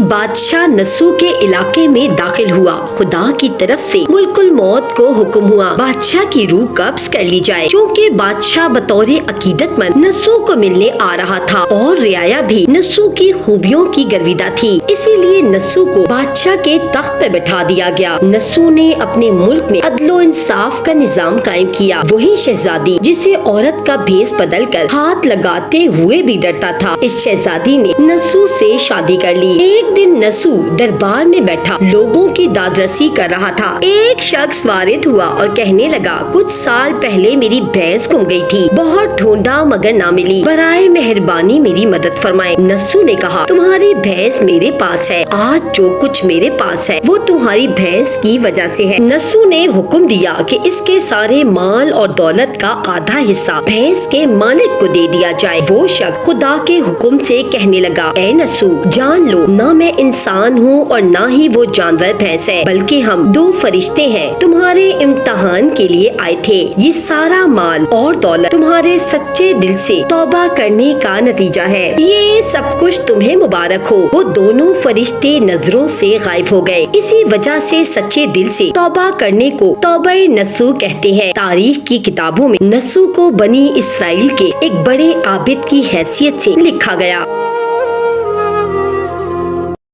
बादशाह नस्सू के इलाके में दाखिल हुआ। खुदा की तरफ से मुल्कुल मौत को हुक्म हुआ बादशाह की रूह कब्ज कर ली जाए। चूँकि बादशाह बतौर अकीदतमंद नस्सू को मिलने आ रहा था और रियाया भी नस्सू की खूबियों की गर्विदा थी, इसीलिए नस्सू को बादशाह के तख्त पे बैठा दिया गया। नस्सू ने अपने मुल्क में अदलो इंसाफ का निजाम कायम किया। वही शहजादी जिसे औरत का भेस बदल कर हाथ लगाते हुए भी डरता था, इस शहजादी ने नस्सू से शादी कर ली। एक दिन नस्सू दरबार में बैठा लोगों की दादरसी कर रहा था। एक शख्स वारिद हुआ और कहने लगा, कुछ साल पहले मेरी भैंस गुम गई थी, बहुत ढूंढा मगर ना मिली, बराए मेहरबानी मेरी मदद फरमाए। नस्सू ने कहा, तुम्हारी भैंस मेरे पास है, आज जो कुछ मेरे पास है वो तुम्हारी भैंस की वजह से है। नस्सू ने हुक्म दिया कि इसके सारे माल और दौलत का आधा हिस्सा भैंस के मालिक को दे दिया जाए। वो शख्स खुदा के हुक्म से कहने लगा, ए नस्सू, जान लो ना मैं इंसान हूँ और ना ही वो जानवर भैंस है, बल्कि हम दो फरिश्ते हैं, तुम्हारे इम्तिहान के लिए आए थे। ये सारा माल और दौलत तुम्हारे सच्चे दिल से तौबा करने का नतीजा है, ये सब कुछ तुम्हें मुबारक हो। वो दोनों फरिश्ते नजरों से गायब हो गए। इसी वजह से सच्चे दिल से तौबा करने को तौबा नस्सू कहते हैं। तारीख की किताबों में नस्सू को बनी इसराइल के एक बड़े आबिद की हैसियत से लिखा गया।